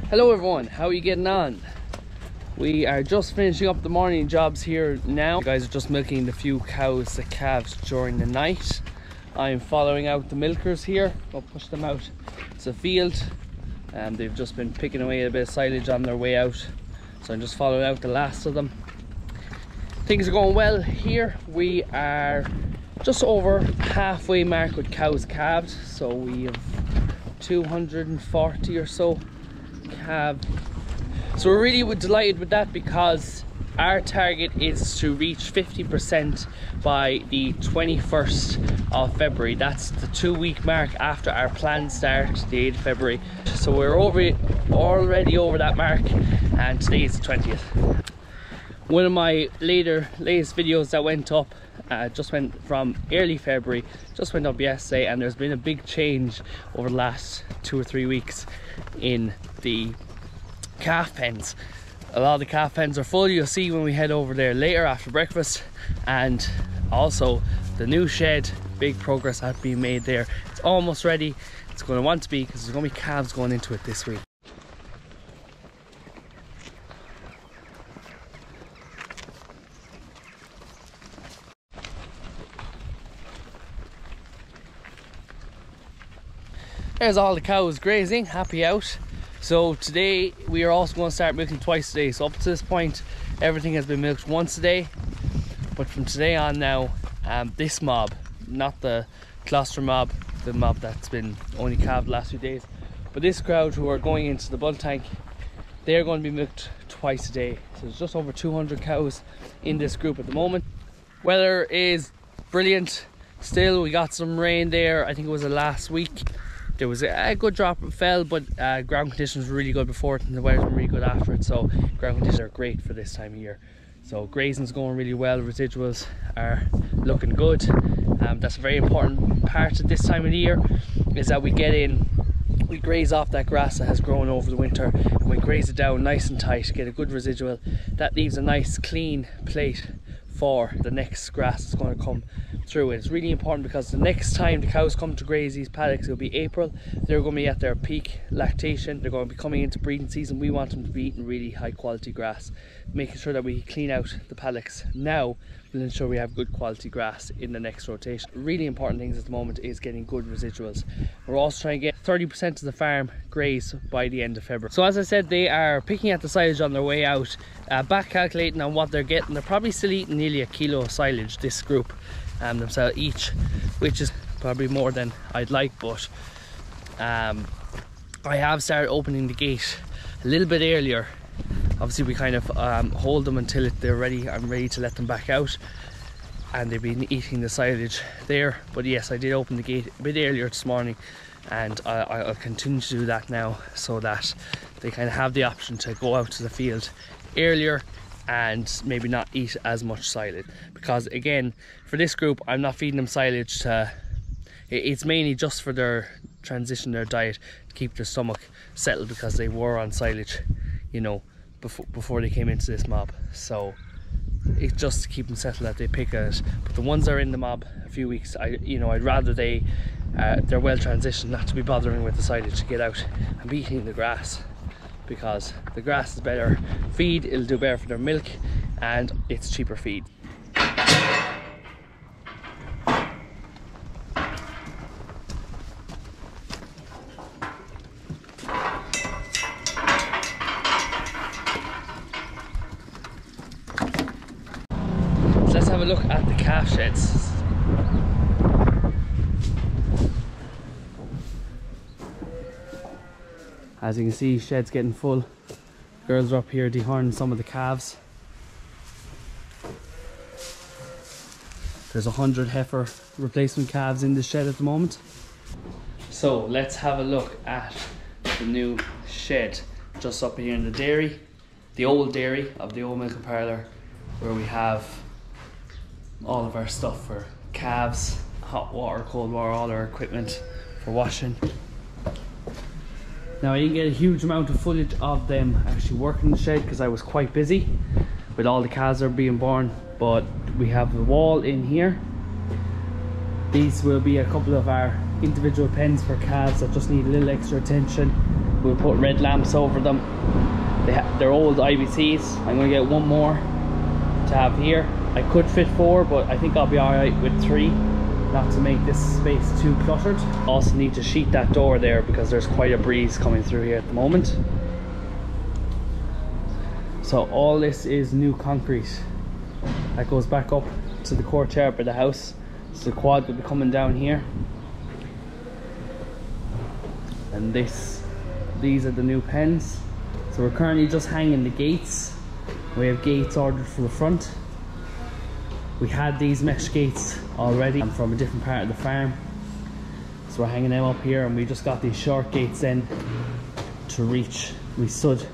Hello everyone, how are you getting on? We are just finishing up the morning jobs here now. You guys are just milking the few cows, the calves, during the night. I'm following out the milkers here. I'll push them out to the field. They've just been picking away a bit of silage on their way out, so I'm just following out the last of them. Things are going well here. We are just over halfway mark with cows calved, so we have 240 or so calved. So we're really delighted with that, because our target is to reach 50% by the 21st of February. That's the 2-week mark after our planned start, the 8th of February. So we're already over that mark, and today is the 20th. One of my latest videos that went up just went from early February, just went up yesterday, and there's been a big change over the last 2 or 3 weeks in the calf pens. A lot of the calf pens are full. You'll see when we head over there later after breakfast. And also the new shed, big progress has been made there. It's almost ready. It's going to want to be, because there's going to be calves going into it this week. There's all the cows grazing, happy out. So today we are also going to start milking twice a day. So up to this point everything has been milked once a day, but from today on now, this mob, not the cluster mob, the mob that's been only calved the last few days, but this crowd who are going into the bull tank, they're going to be milked twice a day. So there's just over 200 cows in this group at the moment. Weather is brilliant still. We got some rain there, I think it was the last week. There was a good drop, it fell, but ground conditions were really good before it, and the weather's been really good after it, so ground conditions are great for this time of year. So grazing's going really well, residuals are looking good. That's a very important part of this time of the year, is that we get in, we graze off that grass that has grown over the winter, and we graze it down nice and tight, get a good residual. That leaves a nice clean plate for the next grass that's going to come through. It's really important, because the next time the cows come to graze these paddocks, it'll be April. They're going to be at their peak lactation, they're going to be coming into breeding season. We want them to be eating really high quality grass. Making sure that we clean out the paddocks now will ensure we have good quality grass in the next rotation. Really important things at the moment is getting good residuals. We're also trying to get 30% of the farm grazed by the end of February. So as I said, they are picking at the silage on their way out, back calculating on what they're getting. They're probably still eating nearly 1 kilo of silage, this group themselves each, which is probably more than I'd like, but I have started opening the gate a little bit earlier. Obviously we kind of hold them until they're ready. I'm ready to let them back out, and they've been eating the silage there. But yes, I did open the gate a bit earlier this morning, and I'll continue to do that now, so that they kind of have the option to go out to the field earlier and maybe not eat as much silage. Because again, for this group, I'm not feeding them silage to, it's mainly just for their transition, their diet, to keep their stomach settled, because they were on silage, you know, before they came into this mob. So it's just to keep them settled that they pick at it. But the ones that are in the mob a few weeks, I'd rather they're well transitioned, not to be bothering with the silage, to get out and be eating the grass, because the grass is better feed, it'll do better for their milk, and it's cheaper feed. So let's have a look at the calf sheds. As you can see, shed's getting full. Girls are up here dehorning some of the calves. There's 100 heifer replacement calves in this shed at the moment. So let's have a look at the new shed just up here in the dairy, the old dairy of the old milking parlour, where we have all of our stuff for calves, hot water, cold water, all our equipment for washing. Now I didn't get a huge amount of footage of them actually working the shed, because I was quite busy with all the calves that are being born, but we have the wall in here. These will be a couple of our individual pens for calves that just need a little extra attention. We'll put red lamps over them. They're old IBCs. I'm going to get one more to have here. I could fit 4, but I think I'll be alright with 3, not to make this space too cluttered. Also need to sheet that door there because there's quite a breeze coming through here at the moment. So all this is new concrete that goes back up to the courtyard by the house. So the quad will be coming down here, and these are the new pens. So we're currently just hanging the gates. We have gates ordered for the front. We had these mesh gates already from a different part of the farm, so we're hanging them up here, and we just got these short gates in to reach. We stood,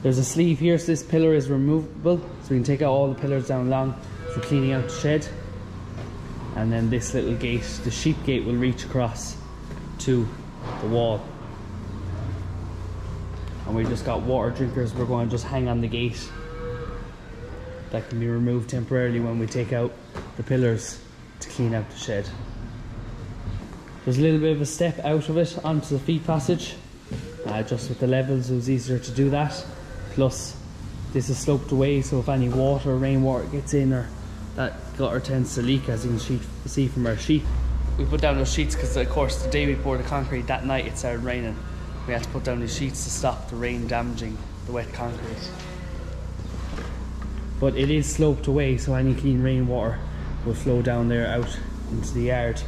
there's a sleeve here, so this pillar is removable, so we can take out all the pillars down long for cleaning out the shed. And then this little gate, the sheep gate, will reach across to the wall. And we just got water drinkers we're going to just hang on the gate that can be removed temporarily when we take out the pillars to clean out the shed. There's a little bit of a step out of it onto the feed passage. Just with the levels it was easier to do that. Plus this is sloped away, so if any water, rainwater gets in, or that gutter tends to leak, as you can see from our sheet. We put down those sheets because of course the day we poured the concrete, that night it started raining. We had to put down these sheets to stop the rain damaging the wet concrete. But it is sloped away, so any clean rainwater will flow down there out into the yard.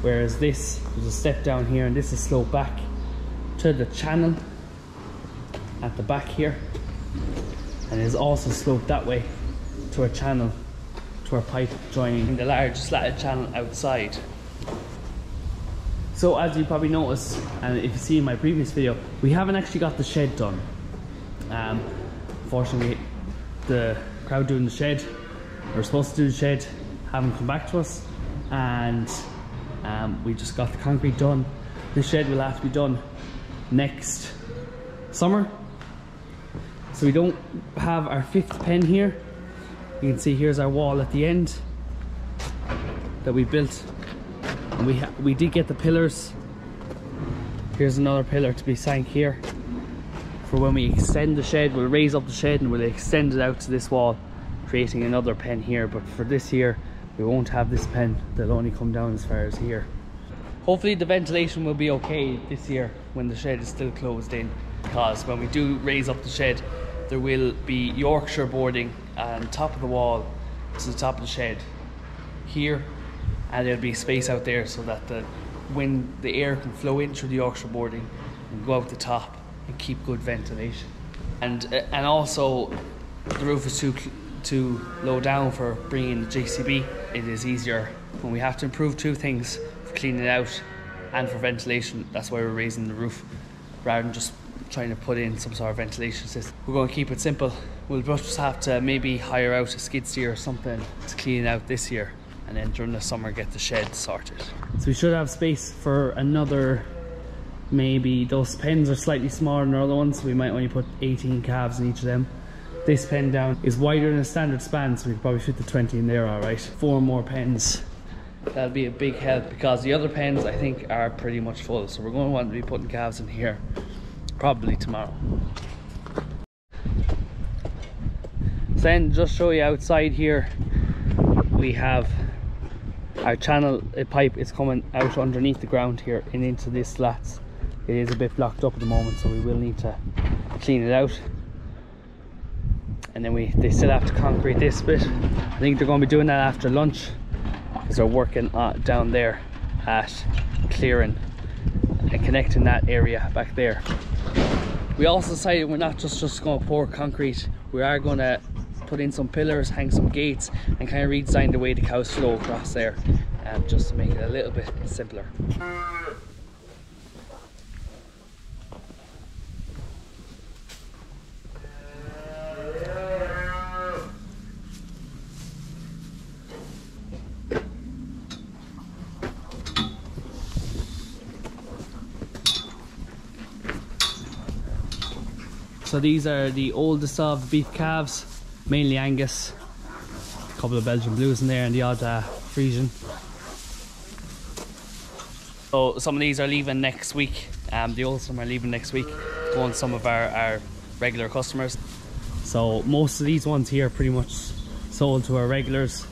Whereas this, there's a step down here, and this is sloped back to the channel at the back here, and it is also sloped that way to our channel, to our pipe joining the large slatted channel outside. So as you probably noticed, and if you see in my previous video, we haven't actually got the shed done. Unfortunately, the crowd doing the shed, we're supposed to do the shed, haven't come back to us, and we just got the concrete done. The shed will have to be done next summer. So we don't have our 5th pen here. You can see here's our wall at the end that we built. And we did get the pillars. Here's another pillar to be sank here. For when we extend the shed, we'll raise up the shed and we'll extend it out to this wall, creating another pen here. But for this year, we won't have this pen. They'll only come down as far as here. Hopefully the ventilation will be okay this year when the shed is still closed in, because when we do raise up the shed, there will be Yorkshire boarding on top of the wall to the top of the shed here, and there'll be space out there so that the air can flow in through the Yorkshire boarding and go out the top and keep good ventilation. And also the roof is too low down for bringing in the JCB. It is easier when we have to improve 2 things, for cleaning it out and for ventilation. That's why we're raising the roof rather than just trying to put in some sort of ventilation system. We're going to keep it simple. We'll just have to maybe hire out a skid steer or something to clean it out this year, and then during the summer get the shed sorted. So we should have space for another, maybe those pens are slightly smaller than the other ones, so we might only put 18 calves in each of them. This pen down is wider than a standard span, so we could probably fit the 20 in there alright. 4 more pens. That'll be a big help, because the other pens I think are pretty much full, so we're going to want to be putting calves in here probably tomorrow. So then just show you outside here, we have our channel pipe is coming out underneath the ground here and into these slats. It is a bit blocked up at the moment, so we will need to clean it out. And then they still have to concrete this bit. I think they're going to be doing that after lunch, because they're working down there at clearing and connecting that area back there. We also decided we're not just going to pour concrete. We are going to put in some pillars, hang some gates, and kind of redesign the way the cows flow across there, just to make it a little bit simpler. So these are the oldest of the beef calves, mainly Angus, a couple of Belgian Blues in there, and the odd Frisian. So some of these are leaving next week, The oldest of them are leaving next week, going to some of our regular customers. So most of these ones here are pretty much sold to our regulars.